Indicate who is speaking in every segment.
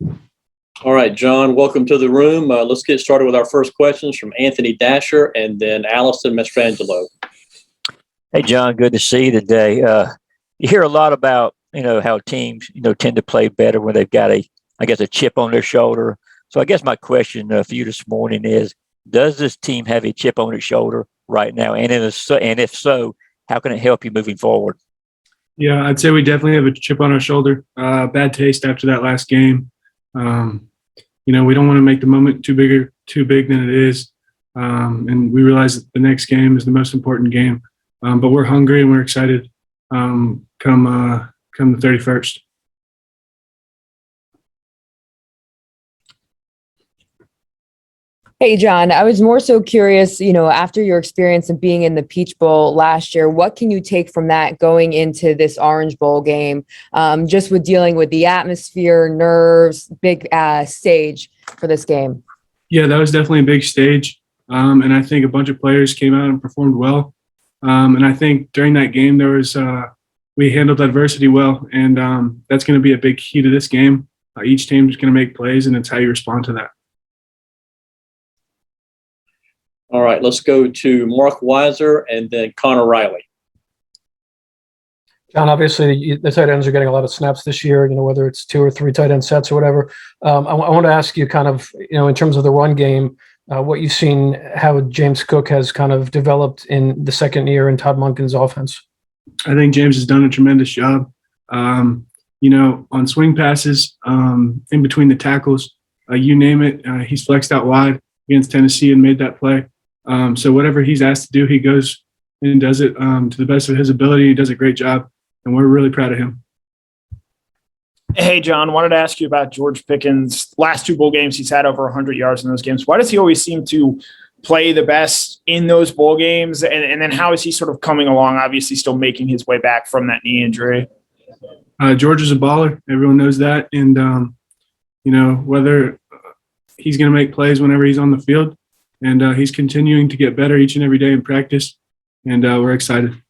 Speaker 1: All right, John, welcome to the room. Let's get started with our first questions from Anthony Dasher and then Allison Mastrangelo.
Speaker 2: Hey, John, good to see you today. You hear a lot about, how teams, tend to play better when they've got a chip on their shoulder. So I guess my question for you this morning is, does this team have a chip on its shoulder right now? And if so, how can it help you moving forward?
Speaker 3: Yeah, I'd say we definitely have a chip on our shoulder. Bad taste after that last game. We don't want to make the moment too big than it is. And we realize that the next game is the most important game. But we're hungry and we're excited come the 31st.
Speaker 4: Hey, John, I was more so curious, after your experience of being in the Peach Bowl last year, what can you take from that going into this Orange Bowl game, just with dealing with the atmosphere, nerves, big stage for this game?
Speaker 3: Yeah, that was definitely a big stage. And I think a bunch of players came out and performed well. And I think during that game, we handled adversity well. And that's going to be a big key to this game. Each team is going to make plays, and it's how you respond to that.
Speaker 1: All right, let's go to Mark Weiser and then Connor Riley.
Speaker 5: John, obviously the tight ends are getting a lot of snaps this year, whether it's 2 or 3 tight end sets or whatever. I want to ask you kind of, in terms of the run game, what you've seen, how James Cook has kind of developed in the second year in Todd Monken's offense.
Speaker 3: I think James has done a tremendous job. On swing passes, in between the tackles, you name it, he's flexed out wide against Tennessee and made that play. So whatever he's asked to do, he goes and does it to the best of his ability. He does a great job, and we're really proud of him.
Speaker 6: Hey, John, wanted to ask you about George Pickens' last 2 bowl games. He's had over 100 yards in those games. Why does he always seem to play the best in those bowl games? And then how is he sort of coming along, obviously still making his way back from that knee injury?
Speaker 3: George is a baller. Everyone knows that. And, whether he's going to make plays whenever he's on the field. And he's continuing to get better each and every day in practice. And we're excited.
Speaker 1: Let's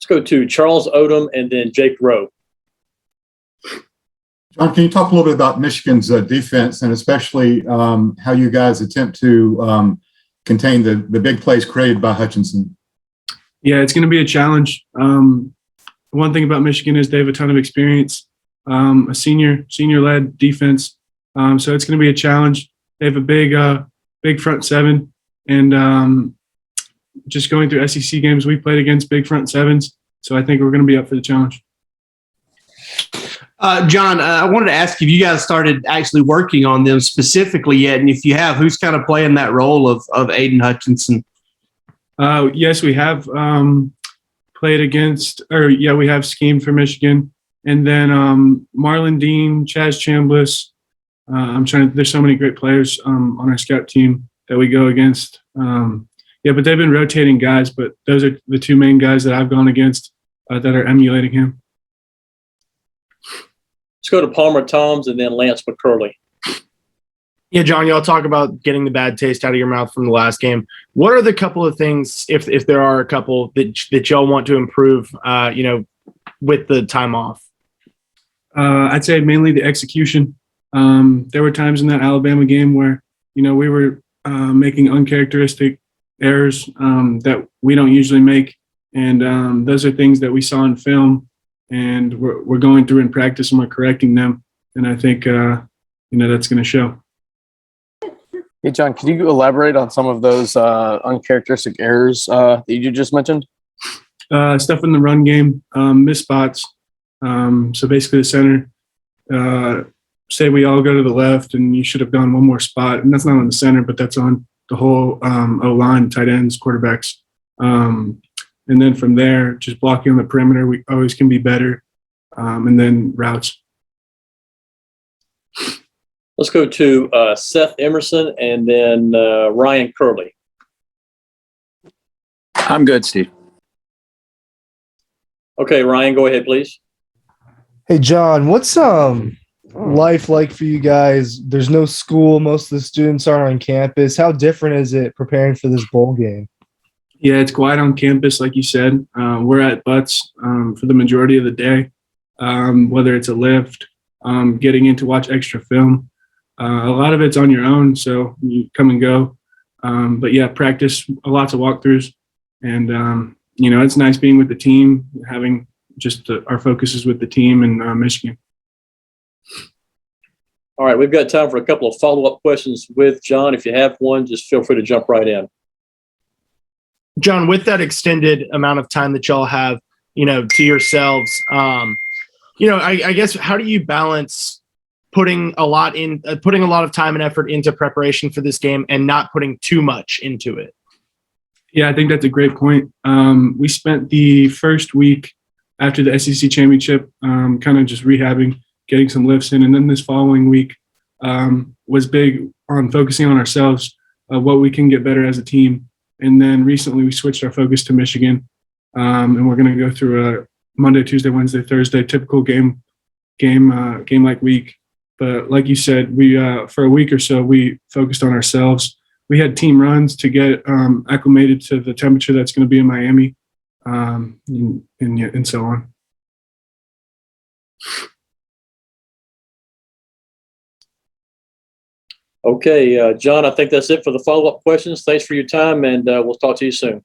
Speaker 1: go to Charles Odom and then Jake Rowe.
Speaker 7: John, can you talk a little bit about Michigan's defense and especially how you guys attempt to contain the big plays created by Hutchinson?
Speaker 3: Yeah, it's going to be a challenge. One thing about Michigan is they have a ton of experience, a senior-led defense. So it's going to be a challenge. They have a big front seven, and just going through SEC games, we played against big front sevens. So I think we're going to be up for the challenge.
Speaker 8: John, I wanted to ask if you guys started actually working on them specifically yet, and if you have, who's kind of playing that role of Aiden Hutchinson?
Speaker 3: Yes, we have played against, we have schemed for Michigan, and then Marlon Dean, Chaz Chambliss. There's so many great players on our scout team that we go against. But they've been rotating guys, but those are the 2 main guys that I've gone against that are emulating him.
Speaker 1: Let's go to Palmer Toms and then Lance McCurley.
Speaker 9: Yeah, John, y'all talk about getting the bad taste out of your mouth from the last game. What are the couple of things, if there are a couple, that y'all want to improve, with the time off?
Speaker 3: I'd say mainly the execution. There were times in that Alabama game where, we were making uncharacteristic errors that we don't usually make. And those are things that we saw in film and we're going through in practice and we're correcting them. And I think, that's going to show.
Speaker 10: Hey, John, can you elaborate on some of those uncharacteristic errors that you just mentioned?
Speaker 3: Stuff in the run game, missed spots. So basically the center, say we all go to the left and you should have gone one more spot. And that's not on the center, but that's on the whole O-line, tight ends, quarterbacks. And then from there, just blocking on the perimeter, we always can be better. And then routes.
Speaker 1: Let's go to Seth Emerson and then Ryan Curley.
Speaker 11: I'm good, Steve.
Speaker 1: Okay, Ryan, go ahead, please.
Speaker 12: Hey, John, what's life like for you guys? There's no school. Most of the students aren't on campus. How different is it preparing for this bowl game?
Speaker 3: Yeah, it's quiet on campus, like you said. We're at Butts for the majority of the day, whether it's a lift, getting in to watch extra film. A lot of it's on your own, so you come and go. But yeah, practice, lots of walkthroughs. And, it's nice being with the team, having just our focus is with the team in Michigan.
Speaker 1: All right, we've got time for a couple of follow-up questions with John. If you have one, just feel free to jump right in.
Speaker 9: John, with that extended amount of time that y'all have, to yourselves, I guess, how do you balance putting a lot of time and effort into preparation for this game and not putting too much into it?
Speaker 3: Yeah, I think that's a great point. We spent the first week after the SEC championship kind of just rehabbing, getting some lifts in. And then this following week was big on focusing on ourselves, what we can get better as a team. And then recently we switched our focus to Michigan. And we're going to go through a Monday, Tuesday, Wednesday, Thursday, typical game-like week. But like you said, we for a week or so, we focused on ourselves. We had team runs to get acclimated to the temperature that's going to be in Miami and so on.
Speaker 1: Okay, John, I think that's it for the follow-up questions. Thanks for your time, and we'll talk to you soon.